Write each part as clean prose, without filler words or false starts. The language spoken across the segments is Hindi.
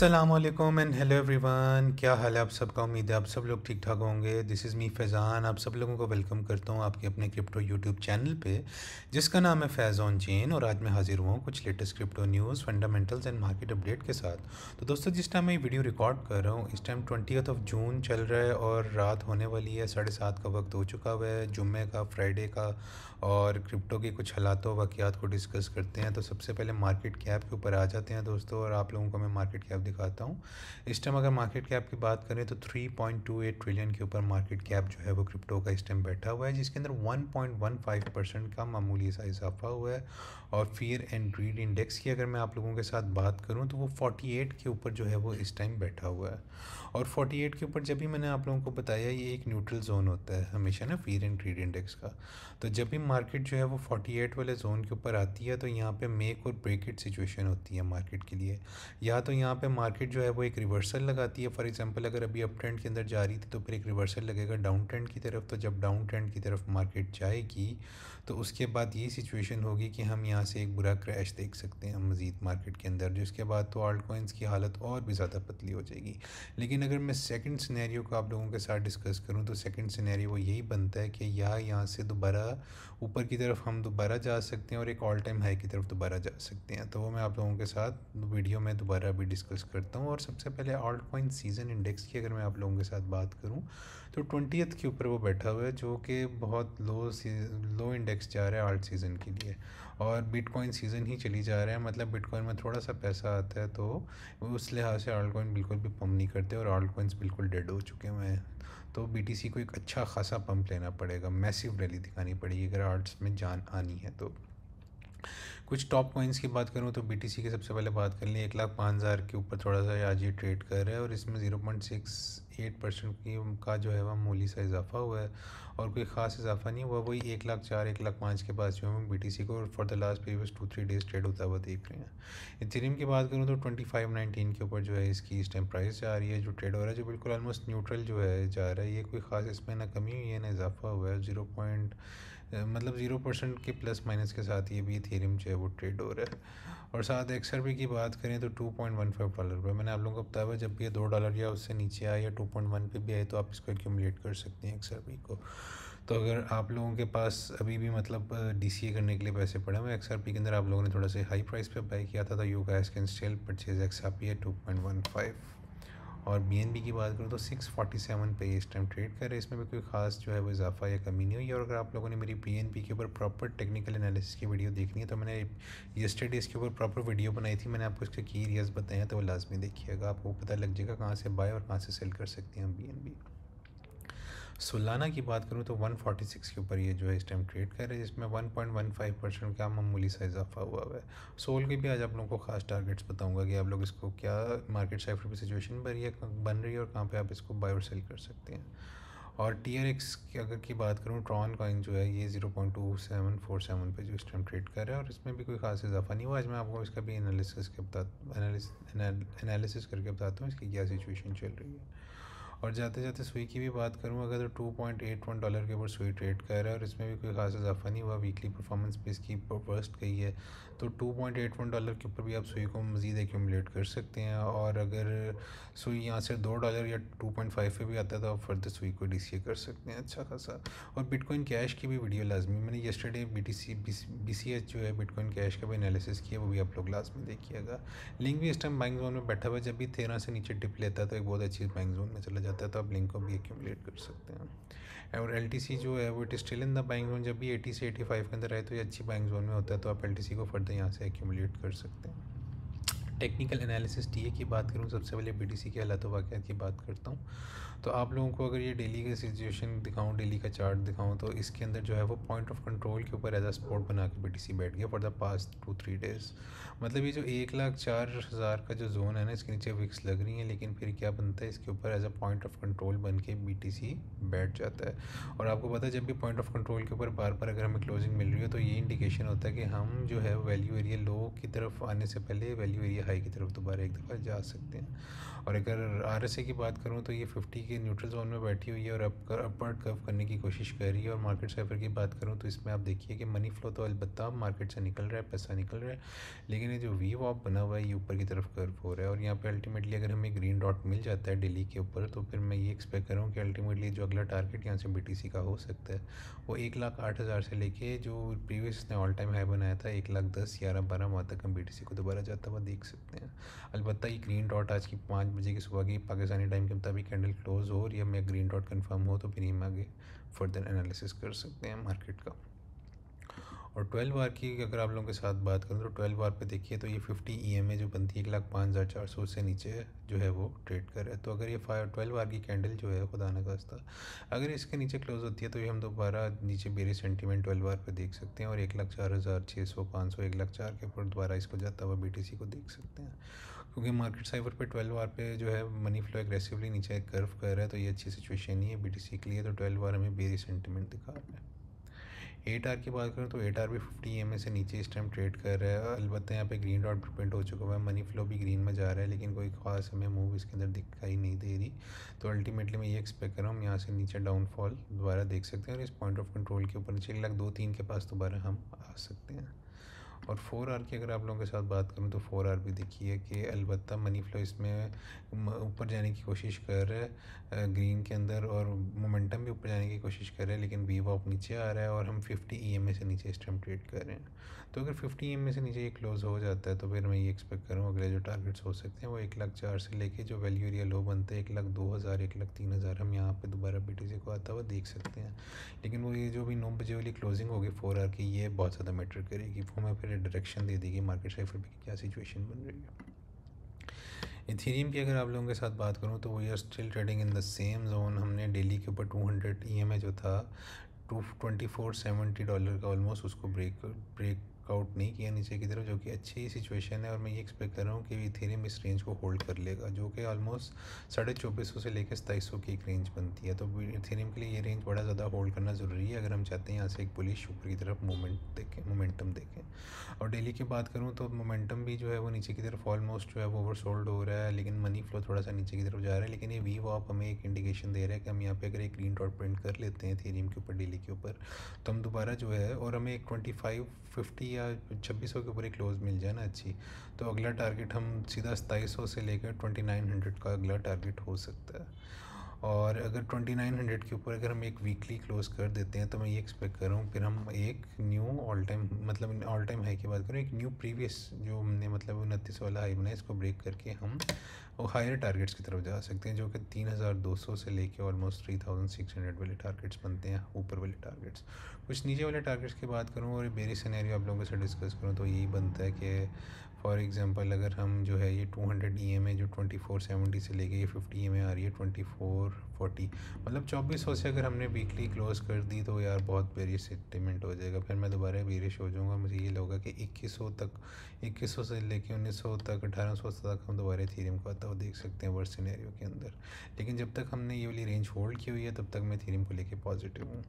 अस्सलामुअलैकुम एंड हेलो एवरीवन, क्या हाल है आप सबका। उम्मीद है आप सब लोग ठीक ठाक होंगे। This is me Faizan. आप सब लोगों को वेलकम करता हूँ आपके अपने क्रिप्टो यूट्यूब चैनल पे, जिसका नाम है फैज़ ऑन चेन। और आज मैं हाजिर हुआ हूँ कुछ latest crypto news, fundamentals and market update के साथ। तो दोस्तों, जिस टाइम मैं ये वीडियो रिकॉर्ड कर रहा हूँ इस टाइम 20th जून चल रहा है और रात होने वाली है। 7:30 का वक्त हो चुका हुआ है, जुम्मे का, फ्राइडे का। और क्रिप्टो की कुछ हालातों वाक़यात को डिस्कस करते हैं। तो सबसे पहले मार्केट कैप के ऊपर आ जाते हैं दोस्तों, और आप लोगों को मैं मार्केट कैप दिखाता हूँ। इस टाइम अगर मार्केट कैप की बात करें तो 3.28 ट्रिलियन के ऊपर मार्केट कैप जो है वो क्रिप्टो का इस टाइम बैठा हुआ है, जिसके अंदर 1.15% का मामूली सा इजाफा हुआ है। और फियर एंड ग्रीड इंडेक्स की अगर मैं आप लोगों के साथ बात करूं तो वो 48 के ऊपर जो है वो इस टाइम बैठा हुआ है। और 48 के ऊपर जब भी मैंने आप लोगों को बताया ये एक न्यूट्रल जोन होता है हमेशा ना फियर एंड ग्रीड इंडेक्स का। तो जब भी मार्केट जो है वो 48 वाले जोन के ऊपर आती है तो यहाँ पे मेक और ब्रेक इट सिचुएशन होती है मार्केट के लिए। या तो यहाँ पे मार्केट जो है वो एक रिवर्सल लगाती है। फॉर एग्जांपल अगर अभी अप ट्रेंड के अंदर जा रही थी तो फिर एक रिवर्सल लगेगा डाउन ट्रेंड की तरफ। तो जब डाउन ट्रेंड की तरफ मार्केट जाएगी तो उसके बाद ये सिचुएशन होगी कि हम यहाँ से एक बुरा क्रैश देख सकते हैं मज़ीद मार्केट के अंदर, जिसके बाद तो आल्ट कॉइन्स की हालत और भी ज़्यादा पतली हो जाएगी। लेकिन अगर मैं सेकंड सिनेरियो को आप लोगों के साथ डिस्कस करूँ तो सेकंड सिनेरियो वो यही बनता है कि यहाँ से दोबारा ऊपर की तरफ हम दोबारा जा सकते हैं और एक ऑल टाइम हाई की तरफ दोबारा जा सकते हैं। तो वो मैं आप लोगों के साथ वीडियो में दोबारा अभी डिस्कस करता हूँ। और सबसे पहले ऑल्ट कॉइन सीजन इंडेक्स की अगर मैं आप लोगों के साथ बात करूँ तो 20th के ऊपर वो बैठा हुआ है, जो कि बहुत लो इंडेक्स जा रहा है आल्ट सीज़न के लिए। और बिटकॉइन सीज़न ही चली जा रहा है, मतलब बिटकॉइन में थोड़ा सा पैसा आता है तो उस लिहाज से ऑल्ट कॉइन बिल्कुल भी पम्प नहीं करते और ऑल्ट कॉइन्स बिल्कुल डेड हो चुके हुए हैं। तो बीटीसी को एक अच्छा खासा पंप लेना पड़ेगा, मैसिव रैली दिखानी पड़ेगी अगर आर्ट्स में जान आनी है तो। कुछ टॉप कॉइन्स की बात करूँ तो बीटीसी की सबसे पहले बात कर लें। 1,05,000 के ऊपर थोड़ा सा आज ये ट्रेड कर रहा है और इसमें 0.68% की का जो है वह मामूली सा इजाफा हुआ है और कोई ख़ास इजाफा नहीं हुआ। वही 1,04,000 1,05,000 के पास जो है बीटीसी को for the last previous 2-3 days trade होता हुआ देख रहे हैं। इथेरियम की बात करूँ तो 2519 के ऊपर जो है इसकी इस टाइम प्राइस जा रही है, जो ट्रेड हो रहा है, जो बिल्कुल ऑलमोस्ट न्यूट्रल जो है जा रहा है। ये कोई ख़ास इसमें ना कमी हुई है ना इजाफा हुआ है। 0% के प्लस माइनस के साथ ये भी इथेरियम जो है वो ट्रेड हो रहा है। और साथ एक्सआरपी की बात करें तो $2.15 पर मैंने आप लोगों को बताया हुआ जब भी ये $2 या उससे नीचे आए या 2.1 पे भी आए तो आप इसको एक्यूमुलेट कर सकते हैं एक्सआरपी को। तो अगर आप लोगों के पास अभी भी मतलब डीसीए करने के लिए पैसे पड़े हुए एक्सआरपी के अंदर, आप लोगों ने थोड़ा सा हाई प्राइस पे बाई किया था तो you guys can still purchase XRP है 2.15। और बीएनबी की बात करूँ तो 647 पे इस टाइम ट्रेड कर रहे हैं। इसमें भी कोई खास जो है वो इजाफा या कमी नहीं हुई। और अगर आप लोगों ने मेरी बीएनबी के ऊपर प्रॉपर टेक्निकल एनालिसिस की वीडियो देखनी है तो मैंने येस्टरडे इसके ऊपर प्रॉपर वीडियो बनाई थी। मैंने आपको इसके की एरियाज़ बताए हैं तो वो लाजमी देखिएगा, आपको पता लग जाएगा कहाँ से बाय और कहाँ से सेल कर सकते हैं बीएनबी। सोलाना की बात करूँ तो 146 के ऊपर ये जो है इस टाइम ट्रेड कर रहे हैं, जिसमें 1.15% का मामूली सा इजाफा हुआ है। सोल के भी आज आप लोगों को खास टारगेट्स बताऊंगा कि आप लोग इसको क्या मार्केट साइफर पे सिचुएशन बन रही है और कहाँ पे आप इसको बाय और सेल कर सकते हैं। और TRX की अगर की बात करूँ, ट्रॉन कॉइन जो है ये 0.2747 पे जो इस टाइम ट्रेड कर रहा है और इसमें भी कोई खास इजाफा नहीं हुआ। आज मैं आपको इसका भी एनालिसिस करके बताता हूँ इसकी क्या सिचुएशन चल रही है। और जाते जाते सुई की भी बात करूँ अगर तो $2.81 के ऊपर सुई ट्रेड कर रहा है और इसमें भी कोई खास इजाफा नहीं हुआ। वीकली परफॉर्मेंस पे इसकी वर्स्ट गई है तो $2.81 के ऊपर भी आप सुई को मज़ीद एक्यूमुलेट कर सकते हैं। और अगर सुई यहाँ से $2 या 2.5 पे भी आता है तो आप फर्दर सुई को डीसीए कर सकते हैं अच्छा खासा। और बिटकॉइन कैश की भी वीडियो लाजमी मैंने येस्टरडे BCH जो है बिटकॉइन कैश का भी एनालिसिस किया, वो भी आप लोग लाजमी देखिएगा। लिंक भी इस टाइम बाइंग जोन में बैठा हुआ है, जब भी 13 से नीचे डिप लेता है तो एक बहुत अच्छी बाइंग जोन में चला जाता है तो आप लिंक को भी एक्यूमुलेट कर सकते हैं। और LTC जो है वो it still in the buying zone, जब भी 80 से 85 के अंदर आए तो ये अच्छी बाइंग जोन में होता है तो आप LTC को फर्दर यहाँ से एक्यूमुलेट कर सकते हैं। टेक्निकल एनालिसिस टीए की बात करूँ सबसे पहले बीटीसी के हालात वाक़यात की बात करता हूँ। तो आप लोगों को अगर ये डेली का सिचुएशन दिखाऊँ, डेली का चार्ट दिखाऊँ तो इसके अंदर जो है वो पॉइंट ऑफ कंट्रोल के ऊपर एज अ सपोर्ट बना के बीटीसी बैठ गया फॉर द पास्ट 2-3 डेज़। मतलब ये जो 1,04,000 का जो जोन है ना इसके नीचे विक्स लग रही हैं, लेकिन फिर क्या बनता है इसके ऊपर as a point of control बन के बीटीसी बैठ जाता है। और आपको पता है जब भी पॉइंट ऑफ कंट्रोल के ऊपर बार बार अगर हमें क्लोजिंग मिल रही है तो ये इंडिकेशन होता है कि हम जो है वैल्यू एरिया लो की तरफ आने से पहले वैल्यू एरिया हाई की तरफ दोबारा एक दफ़ा जा सकते हैं। और अगर RSI की बात करूँ तो ये 50 के न्यूट्रल जोन में बैठी हुई है और अपवर्ड कर्व करने की कोशिश कर रही है। और मार्केट साइफर की बात करूँ तो इसमें आप देखिए कि मनी फ्लो तो अलबत्ता मार्केट से निकल रहा है, पैसा निकल रहा है, लेकिन ये जो वी वॉप बना हुआ है ये ऊपर की तरफ कर्व हो रहा है। और यहाँ पे अल्टीमेटली अगर हमें ग्रीन डॉट मिल जाता है डेली के ऊपर तो फिर मैं ये एक्सपेक्ट कर रहा हूँ कि अल्टीमेटली जो अगला टारगेट यहाँ से BTC का हो सकता है वो 1,08,000 से लेके जो प्रीवियस ने ऑल टाइम हाई बनाया था 1,10,000 11-12 माह तक हम BTC को दोबारा जाता हुआ देख सकते हैं। अलबत्ता ये ग्रीन डॉट आज की 5 बजे की सुबह की पाकिस्तानी टाइम के मुताबिक कैंडल क्लोज हो और या मैं ग्रीन डॉट कंफर्म हो तो फिर हम आगे फर्दर एनालिसिस कर सकते हैं मार्केट का। और 12 आवर की अगर आप लोगों के साथ बात करूँ तो 12 आवर पे देखिए तो ये 50 EMA जो बनती है 1,05,400 से नीचे जो है वो ट्रेड कर रहा है। तो अगर ये 12 आवर की कैंडल जो है खुदा न खास्ता अगर इसके नीचे क्लोज होती है तो ये हम दोबारा नीचे बेरिश सेंटीमेंट 12 आवर पे देख सकते हैं और 1,04,600 500 1,04,000 के ऊपर दोबारा इसको जाता हुआ BTC को देख सकते हैं। क्योंकि मार्केट साइफर पे 12 आवर पे जो है मनी फ्लो एग्रेसिवली नीचे कर्व कर रहा है तो ये अच्छी सिचुएशन नहीं है BTC के लिए। तो 12 आवर हमें बेरिश सेंटीमेंट दिखा रहा है। 8 आवर की बात करूँ तो 8 आवर भी 50 EMA से नीचे इस टाइम ट्रेड कर रहा है। अलबत्ता यहाँ पे ग्रीन डॉट प्रिंट हो चुका हुआ है, मनी फ्लो भी ग्रीन में जा रहा है, लेकिन कोई ख़ास हमें मूव इसके अंदर दिखाई नहीं दे रही। तो अल्टीमेटली मैं ये एक्सपेक्ट कर रहा हूँ हम यहाँ से नीचे डाउनफॉल दोबारा देख सकते हैं और इस पॉइंट ऑफ कंट्रोल के ऊपर नीचे 1,02,3 के पास दोबारा हम आ सकते हैं। और 4 आवर की अगर आप लोगों के साथ बात करूँ तो 4 आवर भी देखिए कि अलबत्ता मनी फ्लो इसमें ऊपर जाने की कोशिश कर रहा है ग्रीन के अंदर और मोमेंटम भी ऊपर जाने की कोशिश कर रहा है, लेकिन वी वॉप नीचे आ रहा है और हम 50 EMA से नीचे इस टाइम ट्रेड कर रहे हैं। तो अगर 50 EMA से नीचे ये क्लोज हो जाता है तो फिर मैं ये एक्सपेक्ट करूँ अगले जो टारगेट्स हो सकते हैं वो 1,04,000 से लेके जो वैल्यू एरिया लो बनते हैं 1,02,000 1,03,000 हम यहाँ पे दोबारा BTC को आता हुआ देख सकते हैं। लेकिन वो ये जो भी 9 बजे वाली क्लोजिंग होगी 4 आवर की ये बहुत ज़्यादा मैटर करेगी, वो हमें फिर डायरेक्शन दे देगी मार्केट साइफर पे क्या सिचुएशन बन रही है। इथेरियम की अगर आप लोगों के साथ बात करूँ तो वो are still trading in the same zone. हमने डेली के ऊपर 200 EMA जो था $2470 का ऑलमोस्ट उसको ब्रेकआउट नहीं किया नीचे की तरफ, जो कि अच्छी सिचुएशन है। और मैं ये एक्सपेक्ट कर रहा हूँ कि इथेरियम इस रेंज को होल्ड कर लेगा जो कि ऑलमोस्ट 2450 से लेकर 2700 की एक रेंज बनती है। तो इथेरियम के लिए ये रेंज बड़ा ज़्यादा होल्ड करना ज़रूरी है अगर हम चाहते हैं यहाँ से एक बुलिश ऊपर की तरफ मोमेंटम देखें। और डेली की बात करूँ तो मोमेंटम भी जो है वो नीचे की तरफ ऑलमोस्ट जो है वो ओवरसोल्ड हो रहा है, लेकिन मनी फ्लो थोड़ा सा नीचे की तरफ जा रहा है। लेकिन ये वी वॉप हमें एक इंडिकेशन दे रहा है कि हम यहाँ पे अगर एक ग्रीन डॉट प्रिंट कर लेते हैं इथेरियम के ऊपर डेली के ऊपर तो हम दोबारा जो है और हमें एक 2550 या 2600 के ऊपर एक क्लोज मिल जाए ना अच्छी, तो अगला टारगेट हम सीधा 2700 से लेकर 2900 का अगला टारगेट हो सकता है। और अगर 2900 के ऊपर अगर हम एक वीकली क्लोज कर देते हैं तो मैं ये एक्सपेक्ट कर रहा हूँ फिर हम एक न्यू ऑल टाइम मतलब ऑल टाइम हाई की बात करें एक न्यू प्रीवियस जो हमने मतलब 29 वाला हाई बनाया इसको ब्रेक करके हम वो हायर टारगेट्स की तरफ जा सकते हैं जो कि 3200 से लेके ऑलमोस्ट 3600 वाले टारगेट्स बनते हैं ऊपर वाले टारगेट्स। कुछ नीचे वाले टारगेट्स की बात करूँ और बेरी सिनेरियो आप लोगों के साथ डिस्कस करूँ तो यही बनता है कि फॉर एग्जांपल अगर हम जो है ये 200 EMA जो 2470 से लेके ये 50 EMA आ रही है 2440 मतलब 2400 से अगर हमने वीकली क्लोज कर दी तो यार बहुत बेरिश सेंटीमेंट हो जाएगा, फिर मैं दोबारा बेरिश हो जाऊँगा। मुझे ये लगा कि 2100 से लेके 1900 तक 1800 तक हम दोबारा इथेरियम को आता हुआ देख सकते हैं वर्स्ट सिनेरियो के अंदर। लेकिन जब तक हमने ये वाली रेंज होल्ड की हुई है तब तक मैं इथेरियम को लेके पॉजिटिव हूँ।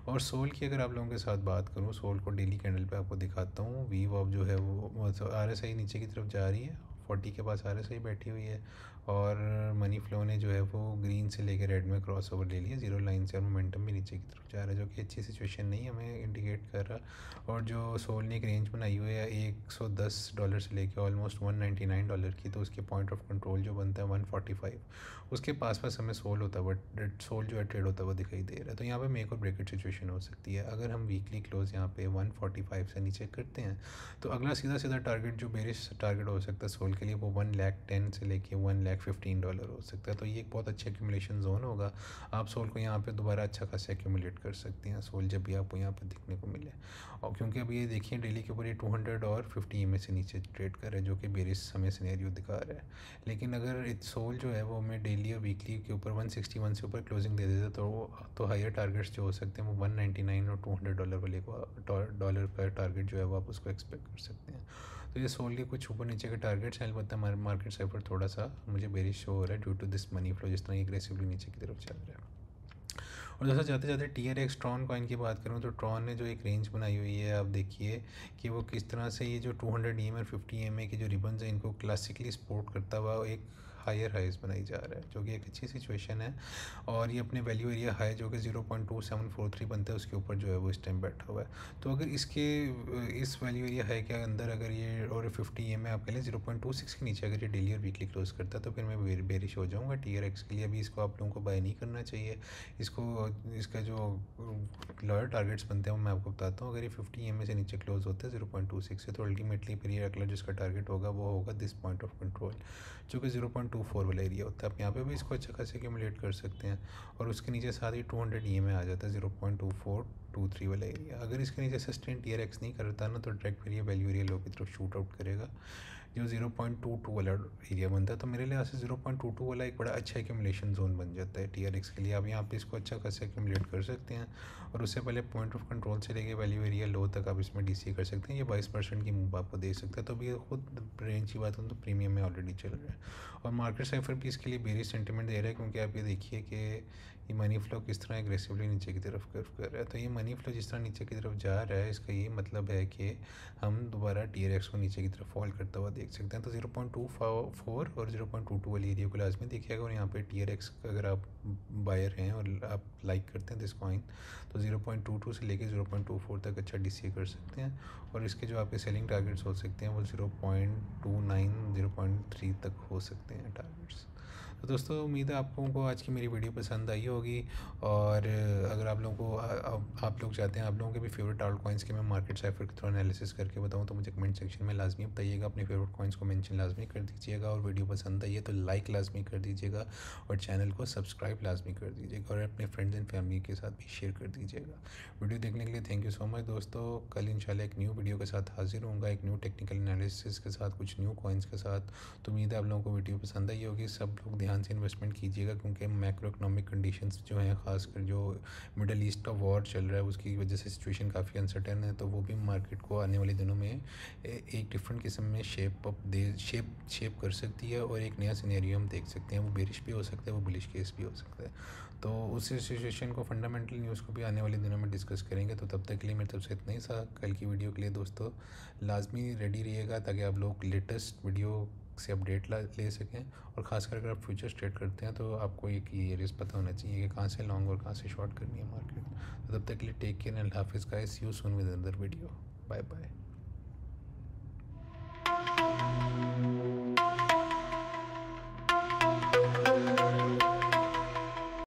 और सोल की अगर आप लोगों के साथ बात करूँ सोल को डेली कैंडल पे आपको दिखाता हूँ। वी वॉप जो है वो RSI नीचे की तरफ जा रही है 40 के पास RSI बैठी हुई है और मनी फ्लो ने जो है वो ग्रीन से लेकर रेड में क्रॉस ओवर ले लिया जीरो लाइन से और मोमेंटम भी नीचे की तरफ जा रहा है जो कि अच्छी सिचुएशन नहीं हमें इंडिकेट कर रहा। और जो सोल ने एक रेंज बनाई हुई है $110 से लेकर ऑलमोस्ट $199 की, तो उसके पॉइंट ऑफ कंट्रोल जो बनता है 145 उसके पास हमें सोल होता हुआ सोल जो है ट्रेड होता हुआ दिखाई दे रहा है। तो यहाँ पे मेक और ब्रेकेट सिचुएशन हो सकती है। अगर हम वीकली क्लोज यहाँ पे 145 से नीचे करते हैं तो अगला सीधा टारगेट जो बेरिश टारगेट हो सकता है सोल के लिए वो 1,10,000 से लेके $1,15,000 हो सकता है। तो ये एक बहुत अच्छा एक्यूमुलेशन जोन होगा। आप सोल को यहाँ पे दोबारा अच्छा खासा एक्यूमुलेट कर सकते हैं सोल जब भी आपको यहाँ पे दिखने को मिले। और क्योंकि अभी ये देखिए डेली के ऊपर ये 200 और 50 EMA से नीचे ट्रेड कर रहा है जो कि बेरिश हमें सिनेरियो दिखा रहा है। लेकिन अगर सोल जो है वो हमें डेली और वीकली के ऊपर 161 से ऊपर क्लोजिंग दे देता तो हायर टारगेट्स जो हो सकते हैं वो 199 और $200 वाले को डॉलर का टारगेट जो है वो आप उसको एक्सपेक्ट कर सकते हैं। तो ये सोल के कुछ ऊपर नीचे के टारगेट्स हैं। अलबत्ता मार्केट साइड पर थोड़ा सा मुझे बेरिश शो हो रहा है due to this money flow जिस तरह एग्रेसिवली नीचे की तरफ चल रहा है। और दोस्तों जाते जाते TRX ट्रॉन कॉइन की बात करूँ तो ट्रॉन ने जो एक रेंज बनाई हुई है, आप देखिए कि वो किस तरह से ये जो 200 EMA और 50 EMA के जो रिबन्स हैं इनको क्लासिकली सपोर्ट करता हुआ एक हायर हाइज बनाई जा रहा है, जो कि एक अच्छी सिचुएशन है। और ये अपने वैल्यू एरिया हाई जो कि 0.2743 बनता है उसके ऊपर जो है वो इस टाइम बैठा हुआ है। तो अगर इसके इस वैल्यू एरिया हाई के अंदर अगर ये और 50 EMA आप कह लें 0.26 के नीचे अगर ये डेली और वीकली क्लोज करता है तो फिर मैं बेरिश हो जाऊँगा TRX के लिए। अभी इसको आप लोगों को बाय नहीं करना चाहिए। इसको इसका जो लोअर टारगेट्स बनते हैं वो मैं आपको बताता हूँ। अगर ये 50 EMA से नीचे क्लोज होता है 0.26 से तो अल्टीमेटली फिर ये अगला जिसका टारगेट होगा वो होगा दिस पॉइंट ऑफ कंट्रोल, जो कि 0.24 वाला एरिया होता है। आप यहाँ पे भी इसको अच्छा खासा एक्यूमुलेट कर सकते हैं। और उसके नीचे साथ ही 200 EMA आ जाता है 0.2423 वाला एरिया। अगर इसके नीचे सस्टेन TRX नहीं करता ना तो डायरेक्ट फिर ये वैल्यू एरिया लो की तरफ शूट आउट करेगा, जो 0.22 वाला एरिया बनता है। तो मेरे लिहाज से 0.22 वाला एक बड़ा अच्छा एक्यूमुलेशन जोन बन जाता है TRX के लिए। आप यहाँ पे इसको अच्छा खासा एक्यूमुलेट कर सकते हैं। और उससे पहले पॉइंट ऑफ कंट्रोल से लेके वैल्यू एरिया लो तक आप इसमें DC कर सकते हैं। ये 22% की मूव आपको दे सकता है। तो अभी ये खुद रेंज की बात करूँ तो प्रीमियम में ऑलरेडी चल रहा है। और मार्केट साइफर भी इसके लिए बेरिश सेंटीमेंट दे रहा है, क्योंकि आप ये देखिए कि ये मनी फ्लो किस तरह एग्रेसिवली नीचे की तरफ कर्व कर रहा है। तो ये मनी फ्लो जिस तरह नीचे की तरफ जा रहा है इसका ये मतलब है कि हम दोबारा TRX को नीचे की तरफ फॉल करता हुआ देख सकते हैं। तो 0.24 और 0.22 वाली एरिया को लाजमी देखिएगा। और यहाँ पे TRX अगर आप बायर हैं और आप लाइक करते हैं दिस कॉइन तो 0.22 से लेके 0.24 तक अच्छा DC कर सकते हैं। और इसके जो आपके सेलिंग टारगेट्स हो सकते हैं वो 0.29 0.3 तक हो सकते हैं टारगेट्स। तो दोस्तों उम्मीद है आप लोगों को आज की मेरी वीडियो पसंद आई होगी। और अगर आप लोगों को आप लोग चाहते हैं आप लोगों के भी फेवरेट आल्ट कॉइन्स के मैं मार्केट साइफर के थ्रू एनालिसिस करके बताऊं तो मुझे कमेंट सेक्शन में लाजमी बताइएगा। अपने फेवरेट कॉइन्स को मेंशन लाजमी कर दीजिएगा। और वीडियो पसंद आई है तो लाइक लाजमी कर दीजिएगा और चैनल को सब्सक्राइब लाजमी कर दीजिएगा। और अपने फ्रेंड्स एंड फैमिली के साथ भी शेयर कर दीजिएगा। वीडियो देखने के लिए थैंक यू सो मच दोस्तों। कल इंशाल्लाह एक न्यू वीडियो के साथ हाजिर होऊंगा, एक न्यू टेक्निकल एनालिसिस के साथ, कुछ न्यू कॉइन्स के साथ। तो उम्मीद है आप लोगों को वीडियो पसंद आई होगी। सब लोग ध्यान से इन्वेस्टमेंट कीजिएगा, क्योंकि मैक्रो इकोनॉमिक कंडीशंस जो हैं खासकर जो मिडल ईस्ट का वॉर चल रहा है उसकी वजह से सिचुएशन काफ़ी अनसर्टेन है। तो वो भी मार्केट को आने वाले दिनों में एक डिफरेंट किस्म में शेप कर सकती है। और एक नया सिनेरियो हम देख सकते हैं, वो बेरिश भी हो सकता है, वो बुलिश केस भी हो सकता है। तो उस सिचुएशन को फंडामेंटल न्यूज़ को भी आने वाले दिनों में डिस्कस करेंगे। तो तब तक के लिए मेरी तरफ से इतना ही था। कल की वीडियो के लिए दोस्तों लाजमी रेडी रहिएगा ताकि आप लोग लेटेस्ट वीडियो से अपडेट ले सकें। और ख़ासकर अगर आप फ्यूचर्स ट्रेड करते हैं तो आपको एक ये एरियाज पता होना चाहिए कि कहाँ से लॉन्ग और कहाँ से शॉर्ट करनी है मार्केट। तो तब तक के लिए टेक केयर एंड हाफिज़ guys, see you soon with another video. Bye bye.